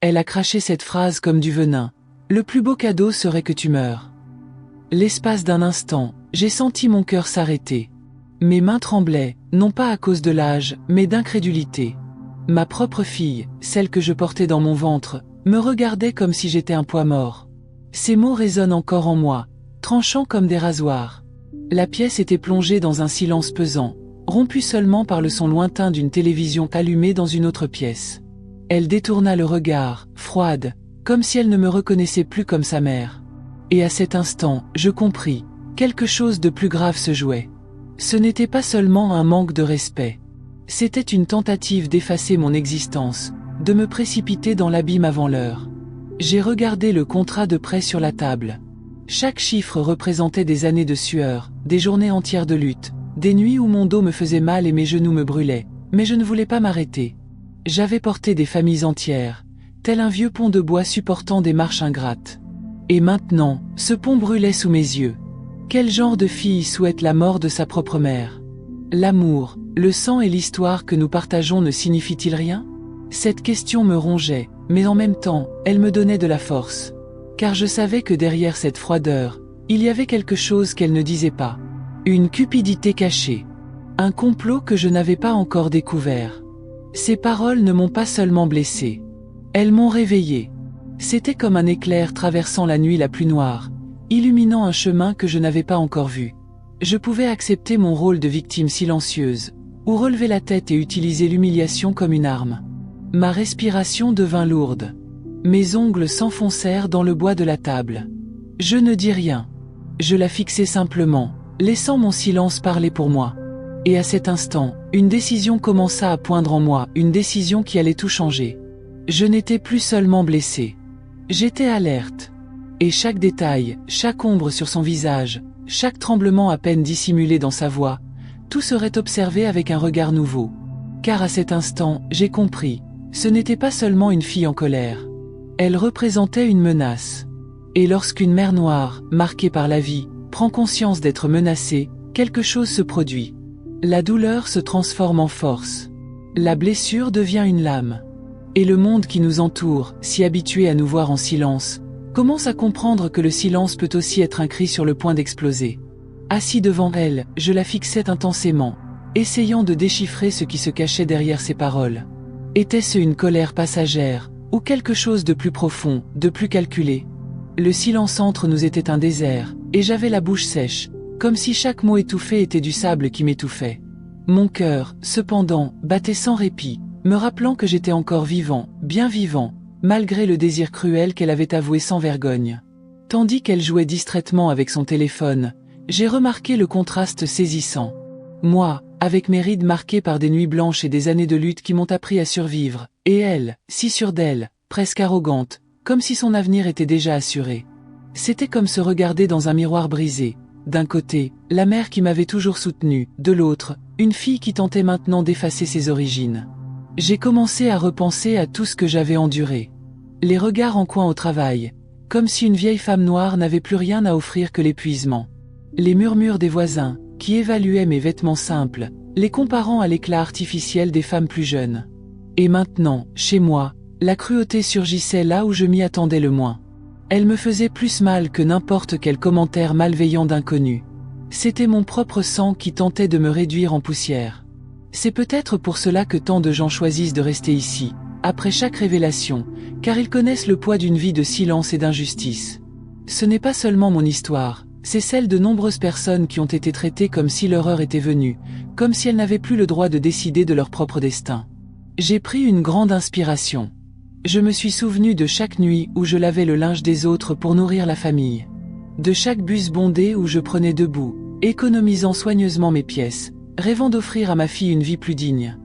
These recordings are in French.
Elle a craché cette phrase comme du venin. Le plus beau cadeau serait que tu meurs. L'espace d'un instant, j'ai senti mon cœur s'arrêter. Mes mains tremblaient, non pas à cause de l'âge, mais d'incrédulité. Ma propre fille, celle que je portais dans mon ventre, me regardait comme si j'étais un poids mort. Ces mots résonnent encore en moi, tranchants comme des rasoirs. La pièce était plongée dans un silence pesant, rompu seulement par le son lointain d'une télévision allumée dans une autre pièce. Elle détourna le regard, froide, comme si elle ne me reconnaissait plus comme sa mère. Et à cet instant, je compris, quelque chose de plus grave se jouait. Ce n'était pas seulement un manque de respect. C'était une tentative d'effacer mon existence, de me précipiter dans l'abîme avant l'heure. J'ai regardé le contrat de prêt sur la table. Chaque chiffre représentait des années de sueur, des journées entières de lutte, des nuits où mon dos me faisait mal et mes genoux me brûlaient, mais je ne voulais pas m'arrêter. J'avais porté des familles entières, tel un vieux pont de bois supportant des marches ingrates. Et maintenant, ce pont brûlait sous mes yeux. Quel genre de fille souhaite la mort de sa propre mère? L'amour, le sang et l'histoire que nous partageons ne signifient-ils rien? Cette question me rongeait, mais en même temps, elle me donnait de la force. Car je savais que derrière cette froideur, il y avait quelque chose qu'elle ne disait pas. Une cupidité cachée. Un complot que je n'avais pas encore découvert. Ces paroles ne m'ont pas seulement blessé. Elles m'ont réveillé. C'était comme un éclair traversant la nuit la plus noire, illuminant un chemin que je n'avais pas encore vu. Je pouvais accepter mon rôle de victime silencieuse, ou relever la tête et utiliser l'humiliation comme une arme. Ma respiration devint lourde. Mes ongles s'enfoncèrent dans le bois de la table. Je ne dis rien. Je la fixais simplement, laissant mon silence parler pour moi. Et à cet instant, une décision commença à poindre en moi, une décision qui allait tout changer. Je n'étais plus seulement blessé. J'étais alerte. Et chaque détail, chaque ombre sur son visage, chaque tremblement à peine dissimulé dans sa voix, tout serait observé avec un regard nouveau. Car à cet instant, j'ai compris, ce n'était pas seulement une fille en colère. Elle représentait une menace. Et lorsqu'une mère noire, marquée par la vie, prend conscience d'être menacée, quelque chose se produit. La douleur se transforme en force. La blessure devient une lame. Et le monde qui nous entoure, si habitué à nous voir en silence, commence à comprendre que le silence peut aussi être un cri sur le point d'exploser. Assis devant elle, je la fixais intensément, essayant de déchiffrer ce qui se cachait derrière ses paroles. Était-ce une colère passagère, ou quelque chose de plus profond, de plus calculé? Le silence entre nous était un désert, et j'avais la bouche sèche, comme si chaque mot étouffé était du sable qui m'étouffait. Mon cœur, cependant, battait sans répit, me rappelant que j'étais encore vivant, bien vivant, malgré le désir cruel qu'elle avait avoué sans vergogne. Tandis qu'elle jouait distraitement avec son téléphone, j'ai remarqué le contraste saisissant. Moi, avec mes rides marquées par des nuits blanches et des années de lutte qui m'ont appris à survivre, et elle, si sûre d'elle, presque arrogante, comme si son avenir était déjà assuré. C'était comme se regarder dans un miroir brisé. D'un côté, la mère qui m'avait toujours soutenu, de l'autre, une fille qui tentait maintenant d'effacer ses origines. J'ai commencé à repenser à tout ce que j'avais enduré. Les regards en coin au travail, comme si une vieille femme noire n'avait plus rien à offrir que l'épuisement. Les murmures des voisins, qui évaluaient mes vêtements simples, les comparant à l'éclat artificiel des femmes plus jeunes. Et maintenant, chez moi, la cruauté surgissait là où je m'y attendais le moins. Elle me faisait plus mal que n'importe quel commentaire malveillant d'inconnus. C'était mon propre sang qui tentait de me réduire en poussière. C'est peut-être pour cela que tant de gens choisissent de rester ici, après chaque révélation, car ils connaissent le poids d'une vie de silence et d'injustice. Ce n'est pas seulement mon histoire, c'est celle de nombreuses personnes qui ont été traitées comme si leur heure était venue, comme si elles n'avaient plus le droit de décider de leur propre destin. J'ai pris une grande inspiration. Je me suis souvenu de chaque nuit où je lavais le linge des autres pour nourrir la famille. De chaque bus bondé où je prenais debout, économisant soigneusement mes pièces, rêvant d'offrir à ma fille une vie plus digne.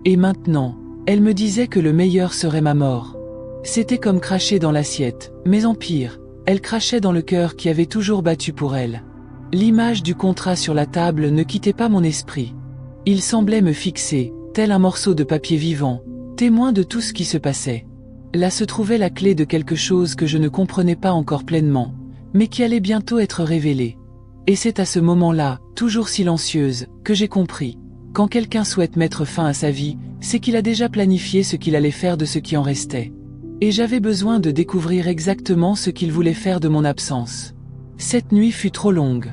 Et maintenant, elle me disait que le meilleur serait ma mort. C'était comme cracher dans l'assiette, mais en pire, elle crachait dans le cœur qui avait toujours battu pour elle. L'image du contrat sur la table ne quittait pas mon esprit. Il semblait me fixer, tel un morceau de papier vivant, témoin de tout ce qui se passait. Là se trouvait la clé de quelque chose que je ne comprenais pas encore pleinement, mais qui allait bientôt être révélé. Et c'est à ce moment-là, toujours silencieuse, que j'ai compris. Quand quelqu'un souhaite mettre fin à sa vie, c'est qu'il a déjà planifié ce qu'il allait faire de ce qui en restait. Et j'avais besoin de découvrir exactement ce qu'il voulait faire de mon absence. Cette nuit fut trop longue.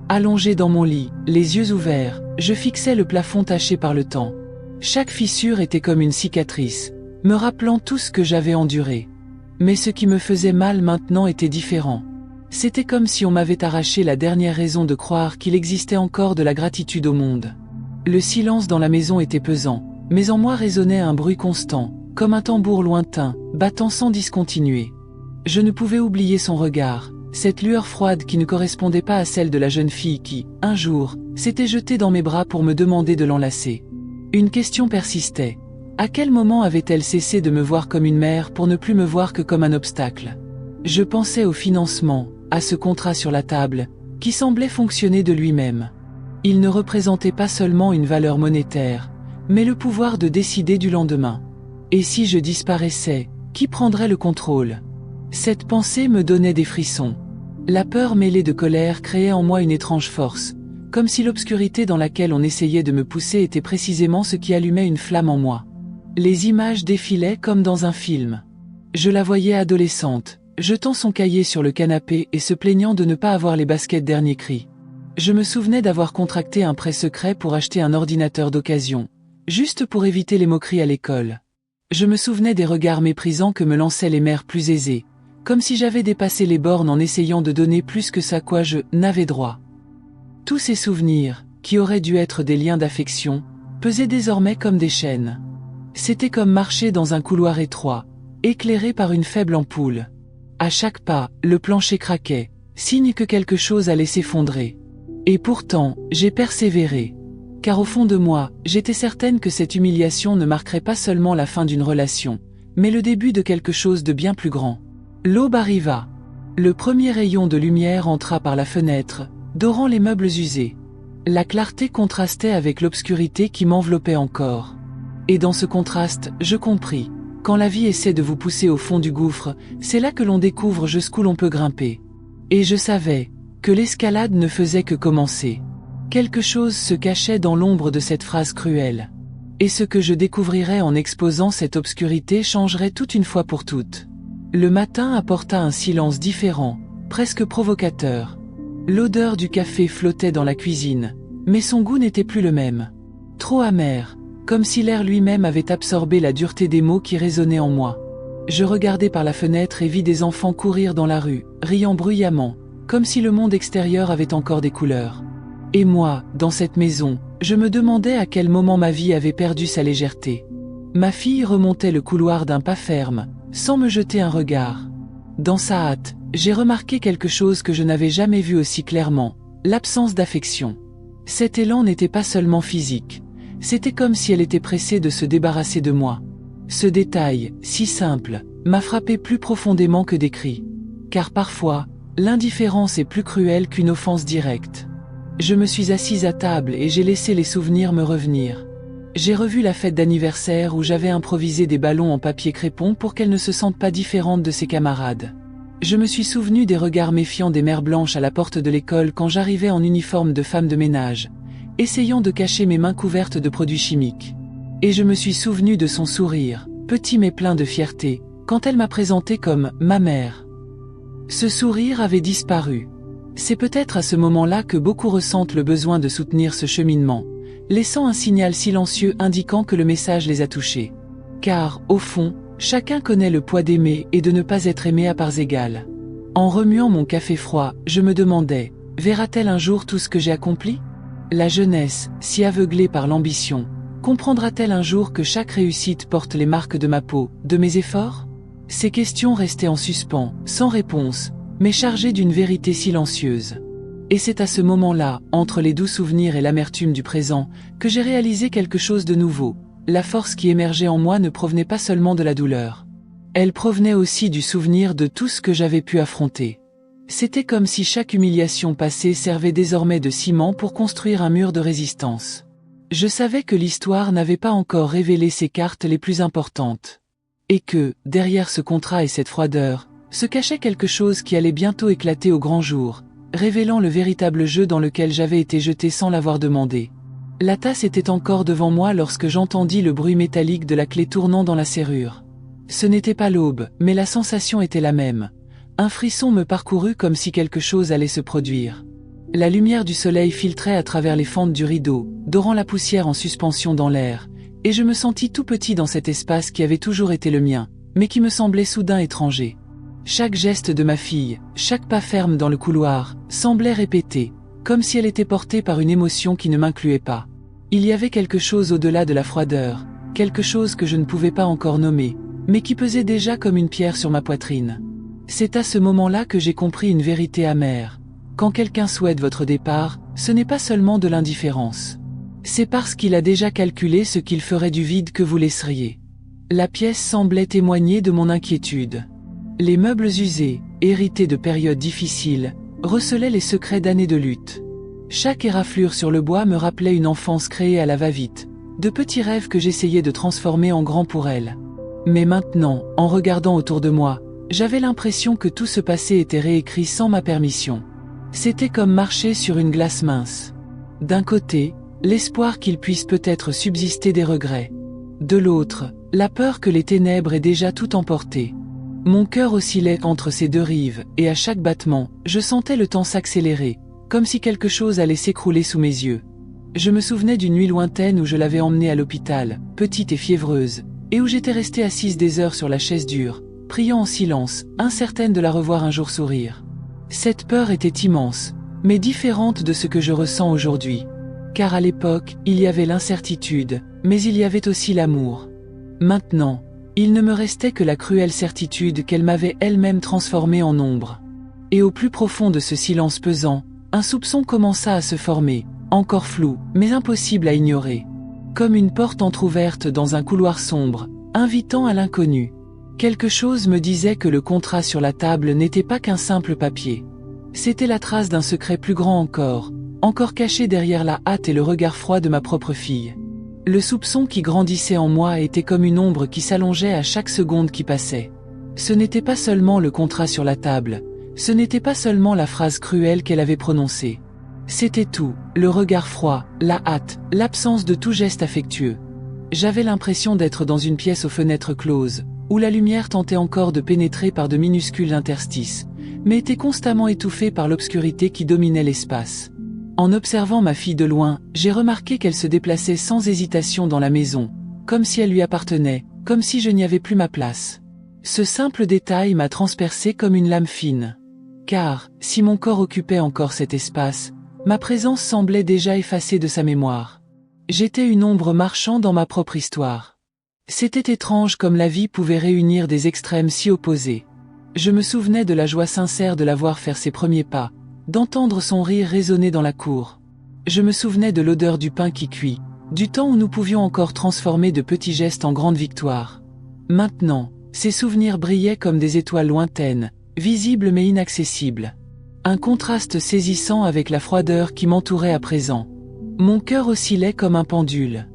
Allongé dans mon lit, les yeux ouverts, je fixais le plafond taché par le temps. Chaque fissure était comme une cicatrice, me rappelant tout ce que j'avais enduré. Mais ce qui me faisait mal maintenant était différent. C'était comme si on m'avait arraché la dernière raison de croire qu'il existait encore de la gratitude au monde. Le silence dans la maison était pesant, mais en moi résonnait un bruit constant, comme un tambour lointain, battant sans discontinuer. Je ne pouvais oublier son regard, cette lueur froide qui ne correspondait pas à celle de la jeune fille qui, un jour, s'était jetée dans mes bras pour me demander de l'enlacer. Une question persistait. À quel moment avait-elle cessé de me voir comme une mère pour ne plus me voir que comme un obstacle? Je pensais au financement, à ce contrat sur la table, qui semblait fonctionner de lui-même. Il ne représentait pas seulement une valeur monétaire, mais le pouvoir de décider du lendemain. Et si je disparaissais, qui prendrait le contrôle? Cette pensée me donnait des frissons. La peur mêlée de colère créait en moi une étrange force, comme si l'obscurité dans laquelle on essayait de me pousser était précisément ce qui allumait une flamme en moi. Les images défilaient comme dans un film. Je la voyais adolescente, jetant son cahier sur le canapé et se plaignant de ne pas avoir les baskets dernier cri. Je me souvenais d'avoir contracté un prêt secret pour acheter un ordinateur d'occasion, juste pour éviter les moqueries à l'école. Je me souvenais des regards méprisants que me lançaient les mères plus aisées, comme si j'avais dépassé les bornes en essayant de donner plus que ça quoi je n'avais droit. Tous ces souvenirs, qui auraient dû être des liens d'affection, pesaient désormais comme des chaînes. C'était comme marcher dans un couloir étroit, éclairé par une faible ampoule. À chaque pas, le plancher craquait, signe que quelque chose allait s'effondrer. Et pourtant, j'ai persévéré. Car au fond de moi, j'étais certaine que cette humiliation ne marquerait pas seulement la fin d'une relation, mais le début de quelque chose de bien plus grand. L'aube arriva. Le premier rayon de lumière entra par la fenêtre, dorant les meubles usés. La clarté contrastait avec l'obscurité qui m'enveloppait encore. Et dans ce contraste, je compris. Quand la vie essaie de vous pousser au fond du gouffre, c'est là que l'on découvre jusqu'où l'on peut grimper. Et je savais que l'escalade ne faisait que commencer. Quelque chose se cachait dans l'ombre de cette phrase cruelle. Et ce que je découvrirais en exposant cette obscurité changerait tout une fois pour toutes. Le matin apporta un silence différent, presque provocateur. L'odeur du café flottait dans la cuisine, mais son goût n'était plus le même. Trop amer, comme si l'air lui-même avait absorbé la dureté des mots qui résonnaient en moi. Je regardai par la fenêtre et vis des enfants courir dans la rue, riant bruyamment, comme si le monde extérieur avait encore des couleurs. Et moi, dans cette maison, je me demandais à quel moment ma vie avait perdu sa légèreté. Ma fille remontait le couloir d'un pas ferme, sans me jeter un regard. Dans sa hâte, j'ai remarqué quelque chose que je n'avais jamais vu aussi clairement, l'absence d'affection. Cet élan n'était pas seulement physique, c'était comme si elle était pressée de se débarrasser de moi. Ce détail, si simple, m'a frappé plus profondément que des cris. Car parfois, l'indifférence est plus cruelle qu'une offense directe. Je me suis assise à table et j'ai laissé les souvenirs me revenir. J'ai revu la fête d'anniversaire où j'avais improvisé des ballons en papier crépon pour qu'elle ne se sente pas différente de ses camarades. Je me suis souvenu des regards méfiants des mères blanches à la porte de l'école quand j'arrivais en uniforme de femme de ménage, essayant de cacher mes mains couvertes de produits chimiques. Et je me suis souvenu de son sourire, petit mais plein de fierté, quand elle m'a présenté comme « ma mère ». Ce sourire avait disparu. C'est peut-être à ce moment-là que beaucoup ressentent le besoin de soutenir ce cheminement, laissant un signal silencieux indiquant que le message les a touchés. Car, au fond, chacun connaît le poids d'aimer et de ne pas être aimé à parts égales. En remuant mon café froid, je me demandais, verra-t-elle un jour tout ce que j'ai accompli? La jeunesse, si aveuglée par l'ambition, comprendra-t-elle un jour que chaque réussite porte les marques de ma peau, de mes efforts? Ces questions restaient en suspens, sans réponse, mais chargées d'une vérité silencieuse. Et c'est à ce moment-là, entre les doux souvenirs et l'amertume du présent, que j'ai réalisé quelque chose de nouveau. La force qui émergeait en moi ne provenait pas seulement de la douleur. Elle provenait aussi du souvenir de tout ce que j'avais pu affronter. C'était comme si chaque humiliation passée servait désormais de ciment pour construire un mur de résistance. Je savais que l'histoire n'avait pas encore révélé ses cartes les plus importantes. Et que, derrière ce contrat et cette froideur, se cachait quelque chose qui allait bientôt éclater au grand jour, révélant le véritable jeu dans lequel j'avais été jeté sans l'avoir demandé. La tasse était encore devant moi lorsque j'entendis le bruit métallique de la clé tournant dans la serrure. Ce n'était pas l'aube, mais la sensation était la même. Un frisson me parcourut comme si quelque chose allait se produire. La lumière du soleil filtrait à travers les fentes du rideau, dorant la poussière en suspension dans l'air, et je me sentis tout petit dans cet espace qui avait toujours été le mien, mais qui me semblait soudain étranger. Chaque geste de ma fille, chaque pas ferme dans le couloir, semblait répété, comme si elle était portée par une émotion qui ne m'incluait pas. Il y avait quelque chose au-delà de la froideur, quelque chose que je ne pouvais pas encore nommer, mais qui pesait déjà comme une pierre sur ma poitrine. C'est à ce moment-là que j'ai compris une vérité amère. Quand quelqu'un souhaite votre départ, ce n'est pas seulement de l'indifférence. C'est parce qu'il a déjà calculé ce qu'il ferait du vide que vous laisseriez. La pièce semblait témoigner de mon inquiétude. Les meubles usés, hérités de périodes difficiles, recelaient les secrets d'années de lutte. Chaque éraflure sur le bois me rappelait une enfance créée à la va-vite, de petits rêves que j'essayais de transformer en grands pour elle. Mais maintenant, en regardant autour de moi, j'avais l'impression que tout ce passé était réécrit sans ma permission. C'était comme marcher sur une glace mince. D'un côté, l'espoir qu'il puisse peut-être subsister des regrets. De l'autre, la peur que les ténèbres aient déjà tout emporté. Mon cœur oscillait entre ces deux rives, et à chaque battement, je sentais le temps s'accélérer, comme si quelque chose allait s'écrouler sous mes yeux. Je me souvenais d'une nuit lointaine où je l'avais emmenée à l'hôpital, petite et fiévreuse, et où j'étais restée assise des heures sur la chaise dure, priant en silence, incertaine de la revoir un jour sourire. Cette peur était immense, mais différente de ce que je ressens aujourd'hui. Car à l'époque, il y avait l'incertitude, mais il y avait aussi l'amour. Maintenant, il ne me restait que la cruelle certitude qu'elle m'avait elle-même transformée en ombre. Et au plus profond de ce silence pesant, un soupçon commença à se former, encore flou, mais impossible à ignorer. Comme une porte entr'ouverte dans un couloir sombre, invitant à l'inconnu. Quelque chose me disait que le contrat sur la table n'était pas qu'un simple papier. C'était la trace d'un secret plus grand encore caché derrière la hâte et le regard froid de ma propre fille. Le soupçon qui grandissait en moi était comme une ombre qui s'allongeait à chaque seconde qui passait. Ce n'était pas seulement le contrat sur la table, ce n'était pas seulement la phrase cruelle qu'elle avait prononcée. C'était tout, le regard froid, la hâte, l'absence de tout geste affectueux. J'avais l'impression d'être dans une pièce aux fenêtres closes, où la lumière tentait encore de pénétrer par de minuscules interstices, mais était constamment étouffée par l'obscurité qui dominait l'espace. En observant ma fille de loin, j'ai remarqué qu'elle se déplaçait sans hésitation dans la maison, comme si elle lui appartenait, comme si je n'y avais plus ma place. Ce simple détail m'a transpercé comme une lame fine. Car, si mon corps occupait encore cet espace, ma présence semblait déjà effacée de sa mémoire. J'étais une ombre marchant dans ma propre histoire. C'était étrange comme la vie pouvait réunir des extrêmes si opposés. Je me souvenais de la joie sincère de la voir faire ses premiers pas, d'entendre son rire résonner dans la cour. Je me souvenais de l'odeur du pain qui cuit, du temps où nous pouvions encore transformer de petits gestes en grandes victoires. Maintenant, ces souvenirs brillaient comme des étoiles lointaines, visibles mais inaccessibles. Un contraste saisissant avec la froideur qui m'entourait à présent. Mon cœur oscillait comme un pendule.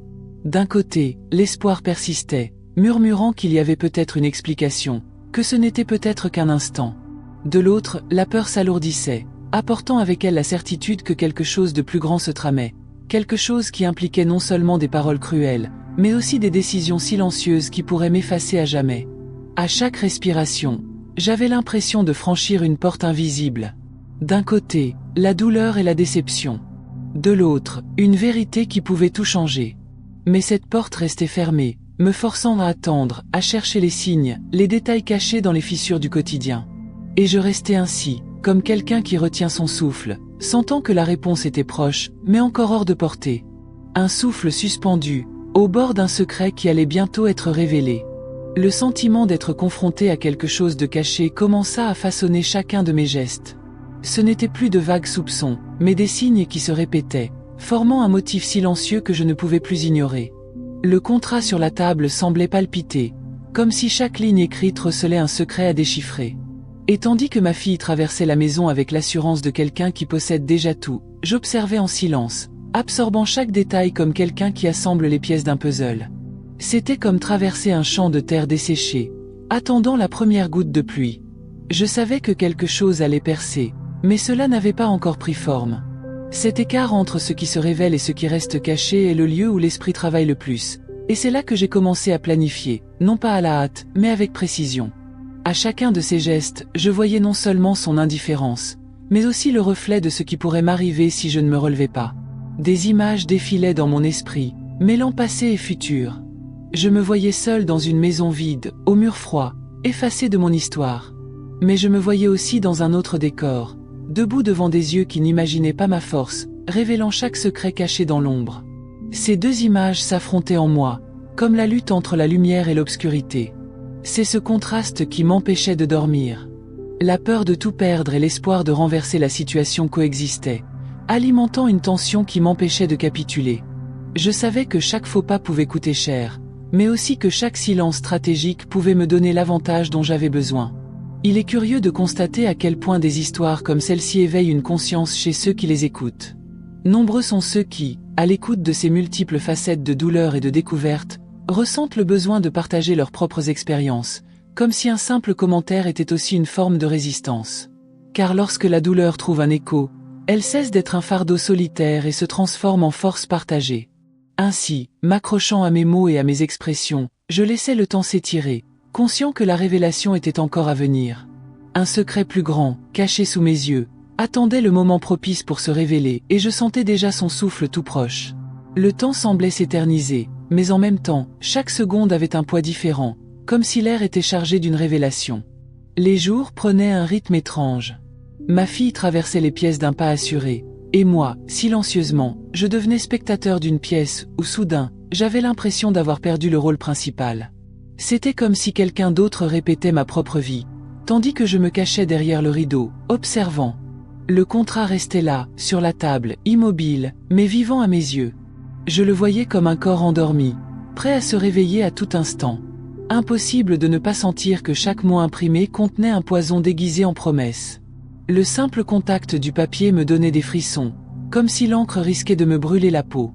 D'un côté, l'espoir persistait, murmurant qu'il y avait peut-être une explication, que ce n'était peut-être qu'un instant. De l'autre, la peur s'alourdissait, apportant avec elle la certitude que quelque chose de plus grand se tramait, quelque chose qui impliquait non seulement des paroles cruelles, mais aussi des décisions silencieuses qui pourraient m'effacer à jamais. À chaque respiration, j'avais l'impression de franchir une porte invisible. D'un côté, la douleur et la déception. De l'autre, une vérité qui pouvait tout changer. Mais cette porte restait fermée, me forçant à attendre, à chercher les signes, les détails cachés dans les fissures du quotidien. Et je restais ainsi, comme quelqu'un qui retient son souffle, sentant que la réponse était proche, mais encore hors de portée. Un souffle suspendu, au bord d'un secret qui allait bientôt être révélé. Le sentiment d'être confronté à quelque chose de caché commença à façonner chacun de mes gestes. Ce n'étaient plus de vagues soupçons, mais des signes qui se répétaient, formant un motif silencieux que je ne pouvais plus ignorer. Le contrat sur la table semblait palpiter, comme si chaque ligne écrite recelait un secret à déchiffrer. Et tandis que ma fille traversait la maison avec l'assurance de quelqu'un qui possède déjà tout, j'observais en silence, absorbant chaque détail comme quelqu'un qui assemble les pièces d'un puzzle. C'était comme traverser un champ de terre desséché, attendant la première goutte de pluie. Je savais que quelque chose allait percer, mais cela n'avait pas encore pris forme. Cet écart entre ce qui se révèle et ce qui reste caché est le lieu où l'esprit travaille le plus, Et c'est là que j'ai commencé à planifier, non pas à la hâte, mais avec précision. À chacun de ses gestes, je voyais non seulement son indifférence, mais aussi le reflet de ce qui pourrait m'arriver si je ne me relevais pas. Des images défilaient dans mon esprit, mêlant passé et futur. Je me voyais seul dans une maison vide, aux murs froids, effacé de mon histoire. Mais je me voyais aussi dans un autre décor, debout devant des yeux qui n'imaginaient pas ma force, révélant chaque secret caché dans l'ombre. Ces deux images s'affrontaient en moi, comme la lutte entre la lumière et l'obscurité. C'est ce contraste qui m'empêchait de dormir. La peur de tout perdre et l'espoir de renverser la situation coexistaient, alimentant une tension qui m'empêchait de capituler. Je savais que chaque faux pas pouvait coûter cher, mais aussi que chaque silence stratégique pouvait me donner l'avantage dont j'avais besoin. Il est curieux de constater à quel point des histoires comme celle-ci éveillent une conscience chez ceux qui les écoutent. Nombreux sont ceux qui, à l'écoute de ces multiples facettes de douleur et de découverte, ressentent le besoin de partager leurs propres expériences, comme si un simple commentaire était aussi une forme de résistance. Car lorsque la douleur trouve un écho, elle cesse d'être un fardeau solitaire et se transforme en force partagée. Ainsi, m'accrochant à mes mots et à mes expressions, je laissais le temps s'étirer, conscient que la révélation était encore à venir. Un secret plus grand, caché sous mes yeux, attendait le moment propice pour se révéler et je sentais déjà son souffle tout proche. Le temps semblait s'éterniser, mais en même temps, chaque seconde avait un poids différent, comme si l'air était chargé d'une révélation. Les jours prenaient un rythme étrange. Ma fille traversait les pièces d'un pas assuré, et moi, silencieusement, je devenais spectateur d'une pièce où soudain, j'avais l'impression d'avoir perdu le rôle principal. C'était comme si quelqu'un d'autre répétait ma propre vie, tandis que je me cachais derrière le rideau, observant. Le contrat restait là, sur la table, immobile, mais vivant à mes yeux. Je le voyais comme un corps endormi, prêt à se réveiller à tout instant. Impossible de ne pas sentir que chaque mot imprimé contenait un poison déguisé en promesse. Le simple contact du papier me donnait des frissons, comme si l'encre risquait de me brûler la peau.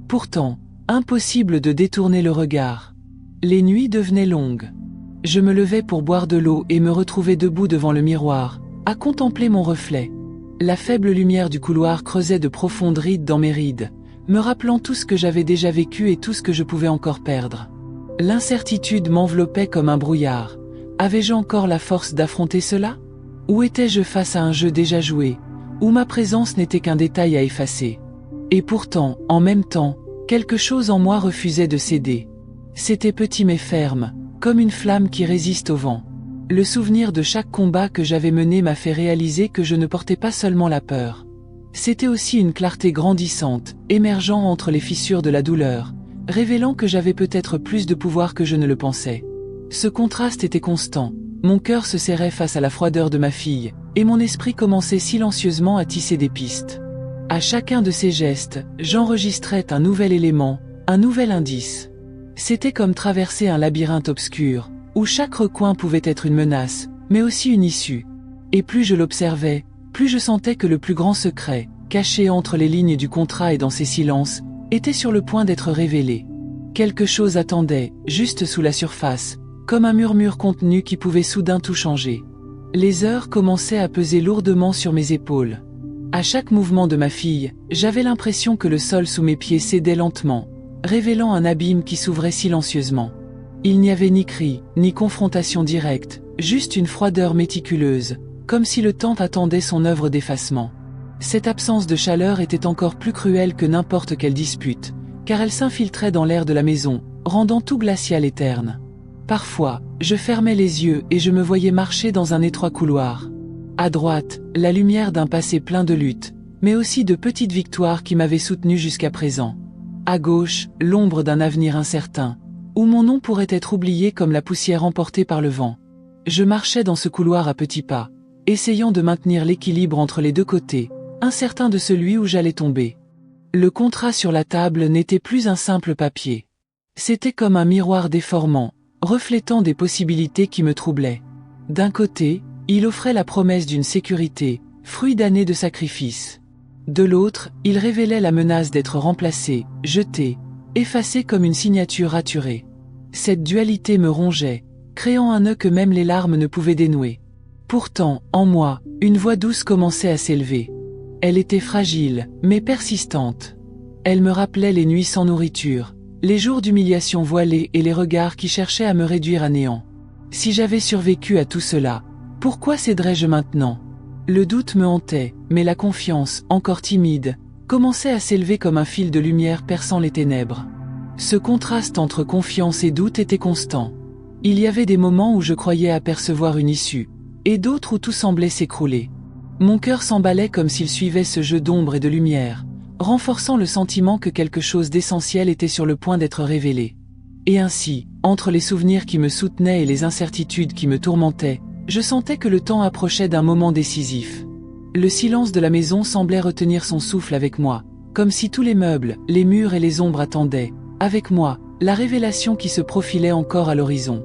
Pourtant, impossible de détourner le regard. Les nuits devenaient longues. Je me levais pour boire de l'eau et me retrouvais debout devant le miroir, à contempler mon reflet. La faible lumière du couloir creusait de profondes rides dans mes rides, me rappelant tout ce que j'avais déjà vécu et tout ce que je pouvais encore perdre. L'incertitude m'enveloppait comme un brouillard. Avais-je encore la force d'affronter cela ? Ou étais-je face à un jeu déjà joué, où ma présence n'était qu'un détail à effacer ? Et pourtant, en même temps, quelque chose en moi refusait de céder. C'était petit mais ferme, comme une flamme qui résiste au vent. Le souvenir de chaque combat que j'avais mené m'a fait réaliser que je ne portais pas seulement la peur. C'était aussi une clarté grandissante, émergeant entre les fissures de la douleur, révélant que j'avais peut-être plus de pouvoir que je ne le pensais. Ce contraste était constant, mon cœur se serrait face à la froideur de ma fille, et mon esprit commençait silencieusement à tisser des pistes. À chacun de ces gestes, j'enregistrais un nouvel élément, un nouvel indice. C'était comme traverser un labyrinthe obscur, où chaque recoin pouvait être une menace, mais aussi une issue. Et plus je l'observais, plus je sentais que le plus grand secret, caché entre les lignes du contrat et dans ses silences, était sur le point d'être révélé. Quelque chose attendait, juste sous la surface, comme un murmure contenu qui pouvait soudain tout changer. Les heures commençaient à peser lourdement sur mes épaules. À chaque mouvement de ma fille, j'avais l'impression que le sol sous mes pieds cédait lentement, révélant un abîme qui s'ouvrait silencieusement. Il n'y avait ni cri, ni confrontation directe, juste une froideur méticuleuse, comme si le temps attendait son œuvre d'effacement. Cette absence de chaleur était encore plus cruelle que n'importe quelle dispute, car elle s'infiltrait dans l'air de la maison, rendant tout glacial et terne. Parfois, je fermais les yeux et je me voyais marcher dans un étroit couloir. À droite, la lumière d'un passé plein de luttes, mais aussi de petites victoires qui m'avaient soutenu jusqu'à présent. À gauche, l'ombre d'un avenir incertain, où mon nom pourrait être oublié comme la poussière emportée par le vent. Je marchais dans ce couloir à petits pas, essayant de maintenir l'équilibre entre les deux côtés, incertain de celui où j'allais tomber. Le contrat sur la table n'était plus un simple papier. C'était comme un miroir déformant, reflétant des possibilités qui me troublaient. D'un côté, il offrait la promesse d'une sécurité, fruit d'années de sacrifices. De l'autre, il révélait la menace d'être remplacé, jeté, effacé comme une signature raturée. Cette dualité me rongeait, créant un nœud que même les larmes ne pouvaient dénouer. Pourtant, en moi, une voix douce commençait à s'élever. Elle était fragile, mais persistante. Elle me rappelait les nuits sans nourriture, les jours d'humiliation voilée et les regards qui cherchaient à me réduire à néant. Si j'avais survécu à tout cela, pourquoi céderais-je maintenant? Le doute me hantait, mais la confiance, encore timide, commençait à s'élever comme un fil de lumière perçant les ténèbres. Ce contraste entre confiance et doute était constant. Il y avait des moments où je croyais apercevoir une issue, et d'autres où tout semblait s'écrouler. Mon cœur s'emballait comme s'il suivait ce jeu d'ombre et de lumière, renforçant le sentiment que quelque chose d'essentiel était sur le point d'être révélé. Et ainsi, entre les souvenirs qui me soutenaient et les incertitudes qui me tourmentaient, je sentais que le temps approchait d'un moment décisif. Le silence de la maison semblait retenir son souffle avec moi, comme si tous les meubles, les murs et les ombres attendaient, avec moi, la révélation qui se profilait encore à l'horizon.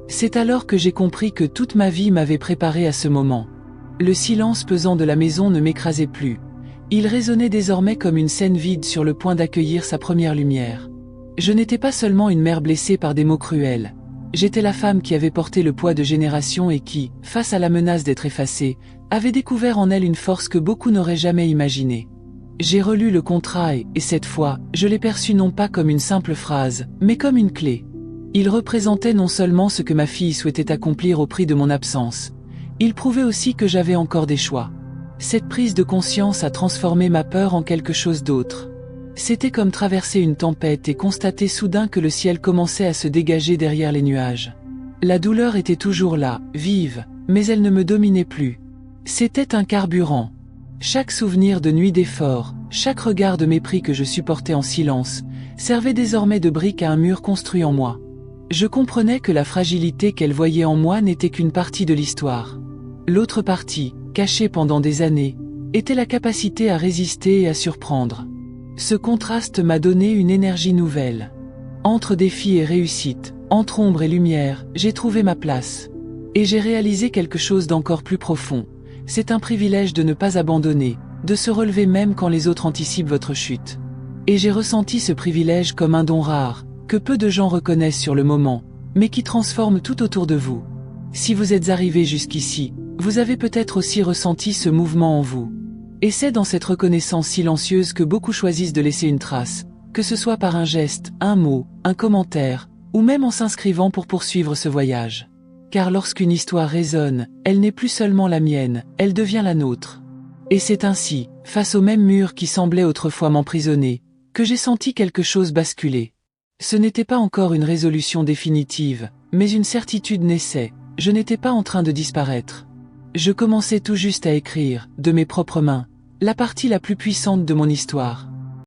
C'est alors que j'ai compris que toute ma vie m'avait préparé à ce moment. Le silence pesant de la maison ne m'écrasait plus. Il résonnait désormais comme une scène vide sur le point d'accueillir sa première lumière. Je n'étais pas seulement une mère blessée par des mots cruels. J'étais la femme qui avait porté le poids de générations et qui, face à la menace d'être effacée, avait découvert en elle une force que beaucoup n'auraient jamais imaginée. J'ai relu le contrat et cette fois, je l'ai perçu non pas comme une simple phrase, mais comme une clé. Il représentait non seulement ce que ma fille souhaitait accomplir au prix de mon absence, il prouvait aussi que j'avais encore des choix. Cette prise de conscience a transformé ma peur en quelque chose d'autre. C'était comme traverser une tempête et constater soudain que le ciel commençait à se dégager derrière les nuages. La douleur était toujours là, vive, mais elle ne me dominait plus. C'était un carburant. Chaque souvenir de nuit d'effort, chaque regard de mépris que je supportais en silence, servait désormais de brique à un mur construit en moi. Je comprenais que la fragilité qu'elle voyait en moi n'était qu'une partie de l'histoire. L'autre partie, cachée pendant des années, était la capacité à résister et à surprendre. Ce contraste m'a donné une énergie nouvelle. Entre défis et réussite, entre ombre et lumière, j'ai trouvé ma place. Et j'ai réalisé quelque chose d'encore plus profond. C'est un privilège de ne pas abandonner, de se relever même quand les autres anticipent votre chute. Et j'ai ressenti ce privilège comme un don rare, que peu de gens reconnaissent sur le moment, mais qui transforme tout autour de vous. Si vous êtes arrivé jusqu'ici, vous avez peut-être aussi ressenti ce mouvement en vous. Et c'est dans cette reconnaissance silencieuse que beaucoup choisissent de laisser une trace, que ce soit par un geste, un mot, un commentaire, ou même en s'inscrivant pour poursuivre ce voyage. Car lorsqu'une histoire résonne, elle n'est plus seulement la mienne, elle devient la nôtre. Et c'est ainsi, face au même mur qui semblait autrefois m'emprisonner, que j'ai senti quelque chose basculer. Ce n'était pas encore une résolution définitive, mais une certitude naissait, je n'étais pas en train de disparaître. Je commençais tout juste à écrire, de mes propres mains, la partie la plus puissante de mon histoire.